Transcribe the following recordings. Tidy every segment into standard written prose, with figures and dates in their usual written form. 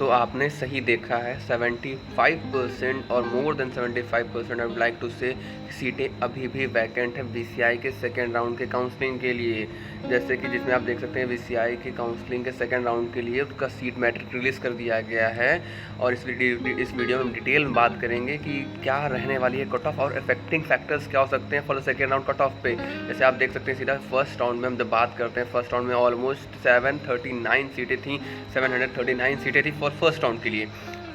तो आपने सही देखा है, 75% और more than 75% I would like to say सीटें अभी भी वैकेंट हैं वीसीआई के सेकेंड राउंड के काउंसलिंग के लिए। जैसे कि जिसमें आप देख सकते हैं वीसीआई के काउंसलिंग के सेकेंड राउंड के लिए उसका सीट मैट्रिक रिलीज़ कर दिया गया है। और इस वीडियो में हम डिटेल में बात करेंगे कि क्या रहने वाली है कट ऑफ और इफेक्टिंग फैक्टर्स क्या हो सकते हैं for the second round cut off पे। जैसे आप देख सकते हैं सीधा फर्स्ट राउंड में हम जब बात करते हैं, फर्स्ट राउंड में ऑलमोस्ट 739 सीटें थी, 739 सीटें थी फॉर फर्स्ट राउंड के लिए।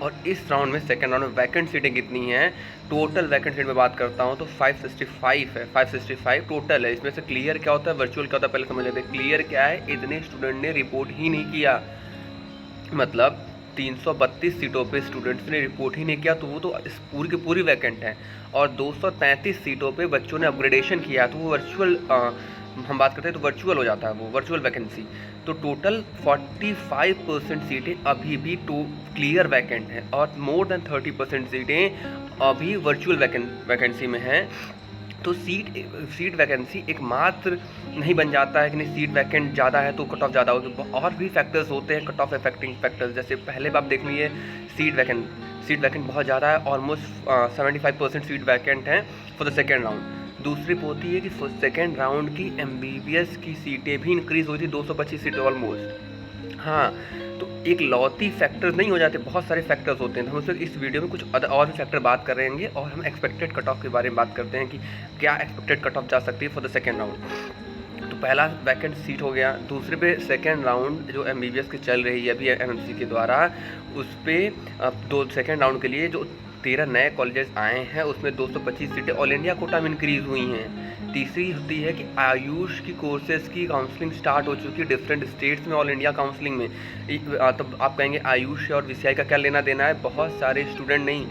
और इस राउंड में सेकंड राउंड में वैकेंट सीटें कितनी हैं, टोटल वैकेंट सीट में बात करता हूं तो 565 है, 565 टोटल है। इसमें से क्लियर क्या होता है, वर्चुअल क्या होता है, पहले समझ लेते हैं। क्लियर क्या है, इतने स्टूडेंट ने रिपोर्ट ही नहीं किया, मतलब 332 सीटों पे स्टूडेंट्स ने रिपोर्ट ही नहीं किया, तो वो तो इस पूरी की पूरी वैकेंट है। और 233 सीटों पे बच्चों ने अपग्रेडेशन किया, तो वो वर्चुअल हम बात करते हैं तो वर्चुअल हो जाता है, वो वर्चुअल वैकेंसी। तो टोटल 45% सीटें अभी भी क्लियर वैकेंट है और मोर देन 30% सीटें अभी वर्चुअल वैकेंसी में हैं। तो सीट वैकेंसी एक मात्र नहीं बन जाता है कि नहीं सीट वैकेंट ज़्यादा है तो कट ऑफ ज़्यादा होगी, और भी फैक्टर्स होते हैं कट ऑफ इफेक्टिंग फैक्टर्स। जैसे पहले बात देख लीजिए, सीट वैकेंट बहुत ज़्यादा है, ऑलमोस्ट 75% सीट वैकेंट हैं फॉर द सेकेंड राउंड। दूसरी होती है कि सेकेंड राउंड की एमबीबीएस की सीटें भी इंक्रीज़ हुई थी, 225 सीटें ऑलमोस्ट। हाँ, तो एक लौती फैक्टर्स नहीं हो जाते, बहुत सारे फैक्टर्स होते हैं। तो हम उससे इस वीडियो में कुछ और भी फैक्टर बात करेंगे और हम एक्सपेक्टेड कट ऑफ के बारे में बात करते हैं कि क्या एक्सपेक्टेड कट ऑफ जा सकती है फॉर द सेकेंड राउंड। तो पहला वैकेंट सीट हो गया। दूसरे पे सेकेंड राउंड जो एमबीबीएस की चल रही है अभी एमएमसी के द्वारा, उस पर दो सेकेंड राउंड के लिए जो 13 नए कॉलेजेस आए हैं उसमें 225 सीटें ऑल इंडिया कोटा में इंक्रीज़ हुई हैं। तीसरी होती है कि आयुष की कोर्सेज़ की काउंसलिंग स्टार्ट हो चुकी है डिफरेंट स्टेट्स में ऑल इंडिया काउंसलिंग में। तो आप कहेंगे आयुष और वीसीआई का क्या लेना देना है, बहुत सारे स्टूडेंट नहीं,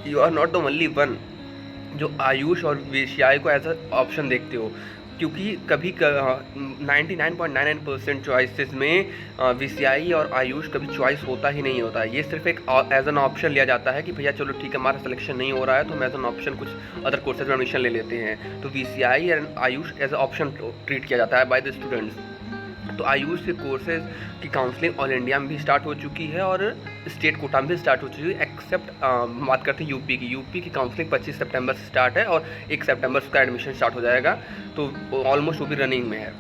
you are not the only one जो आयुष और वीसीआई को एज अ ऑप्शन देखते हो, क्योंकि कभी 99.99% चॉइसेस में वीसीआई और आयुष कभी चॉइस होता ही नहीं होता है। ये सिर्फ एक एज एन ऑप्शन लिया जाता है कि भैया चलो ठीक है हमारा सिलेक्शन नहीं हो रहा है तो हम एज एन ऑप्शन कुछ अदर कोर्सेज में एडमिशन ले लेते हैं। तो VCI and Ayush as a option treat किया जाता है बाय द स्टूडेंट्स। तो आयुष के कोर्सेज की काउंसलिंग ऑल इंडिया में भी स्टार्ट हो चुकी है और स्टेट कोटा में भी स्टार्ट हो चुकी है, एक्सेप्ट बात करते हैं यूपी की काउंसलिंग 25 सितंबर से स्टार्ट है और 1 सितंबर उसका एडमिशन स्टार्ट हो जाएगा, तो ऑलमोस्ट वो भी रनिंग में है।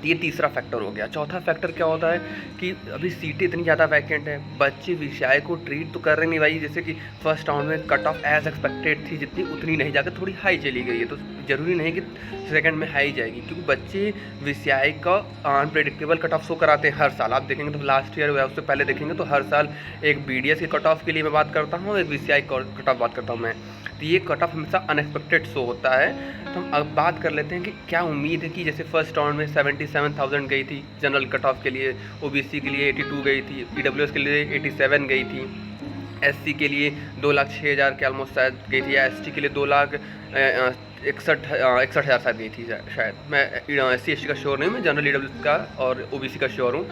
ये तीसरा फैक्टर हो गया। चौथा फैक्टर क्या होता है कि अभी सीटें इतनी ज़्यादा वैकेंट है, बच्चे विषय को ट्रीट तो कर रहे नहीं भाई। जैसे कि फर्स्ट राउंड में कट ऑफ एज एक्सपेक्टेड थी जितनी, उतनी नहीं जाकर थोड़ी हाई चली गई है, तो ज़रूरी नहीं कि सेकंड में हाई जाएगी, क्योंकि बच्चे विषय का अनप्रेडिक्टेबल कट ऑफ शो कराते हैं हर साल। आप देखेंगे तो लास्ट ईयर हुआ, उससे पहले देखेंगे तो हर साल एक बीडीएस के कट ऑफ के लिए मैं बात करता हूँ, एक विषय कट ऑफ बात करता हूँ मैं। तो ये कट ऑफ हमेशा अनएक्सपेक्टेड शो होता है। तो हम अब बात कर लेते हैं कि क्या उम्मीद है कि जैसे फर्स्ट राउंड में 77,000 गई थी जनरल कट ऑफ के लिए, ओबीसी के लिए 82 गई थी, ईडब्ल्यूएस के लिए 87 गई थी, एससी के लिए 2,06,000 के ऑलमोस्ट शायद गई थी, या एसटी के लिए 2,61,000 शायद गई थी शायद। मैं एससी एसटी का श्योर नहीं हूँ, मैं जनरल ईडब्ल्यूएस का और ओबीसी का श्योर हूँ।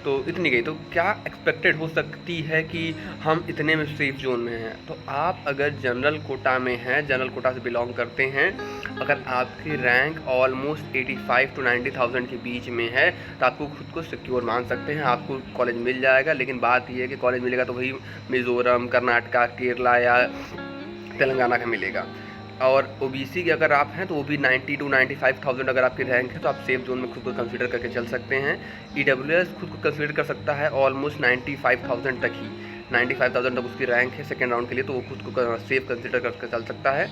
तो इतनी गई, तो क्या एक्सपेक्टेड हो सकती है कि हम इतने में सेफ जोन में हैं। तो आप अगर जनरल कोटा में हैं, जनरल कोटा से बिलोंग करते हैं, अगर आपकी रैंक ऑलमोस्ट 85 to 90,000 के बीच में है तो आपको खुद को सिक्योर मान सकते हैं, आपको कॉलेज मिल जाएगा। लेकिन बात यह है कि कॉलेज मिलेगा तो वही मिज़ोरम, कर्नाटका, केरला या तेलंगाना का मिलेगा। और ओबीसी के अगर आप हैं तो वो भी 90 to 95,000 अगर आपकी रैंक है तो आप सेफ जोन में खुद को कंसीडर करके चल सकते हैं। ईडब्ल्यूएस खुद को कंसीडर कर सकता है ऑलमोस्ट 95,000 तक ही, 95,000 तक उसकी रैंक है सेकेंड राउंड के लिए, तो वो खुद को सेफ कंसीडर करके चल सकता है।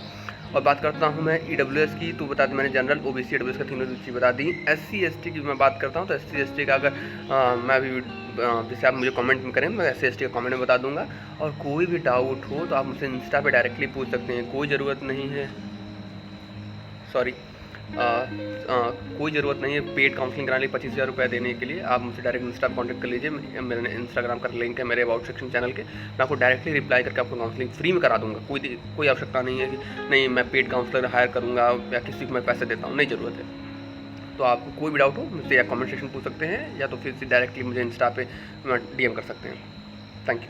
और बात करता हूँ मैं ईडब्ल्यूएस की, तो बता दी मैंने जनरल, ओबीसी, ईडब्ल्यूएस का तीनों चीज़ बता दी। एससी एसटी की मैं बात करता हूँ तो एससी एसटी का अगर मैं अभी जैसे आप मुझे कमेंट में करें, मैं एससी एसटी का कमेंट में बता दूंगा। और कोई भी डाउट हो तो आप मुझसे इंस्टा पे डायरेक्टली पूछ सकते हैं, कोई ज़रूरत नहीं है, सॉरी कोई ज़रूरत नहीं है पेड काउंसलिंग कराने के लिए 25,000 रुपये देने के लिए। आप मुझसे डायरेक्ट इंस्टा पर कॉन्टैक्ट कर लीजिए, मेरे इंस्टाग्राम का लिंक है मेरे अबाउट सेक्शन चैनल के, मैं आपको डायरेक्टली रिप्लाई करके आपको काउंसलिंग फ्री में करा दूंगा। कोई आवश्यकता नहीं है कि नहीं मैं पेड काउंसलर हायर करूँगा या किसी को मैं पैसे देता हूँ, नहीं ज़रूरत है। तो आपको कोई भी डाउट हो मुझसे या कमेंट सेक्शन पूछ सकते हैं, या तो फिर से डायरेक्टली मुझे इंस्टा पे डीएम कर सकते हैं। Thank you.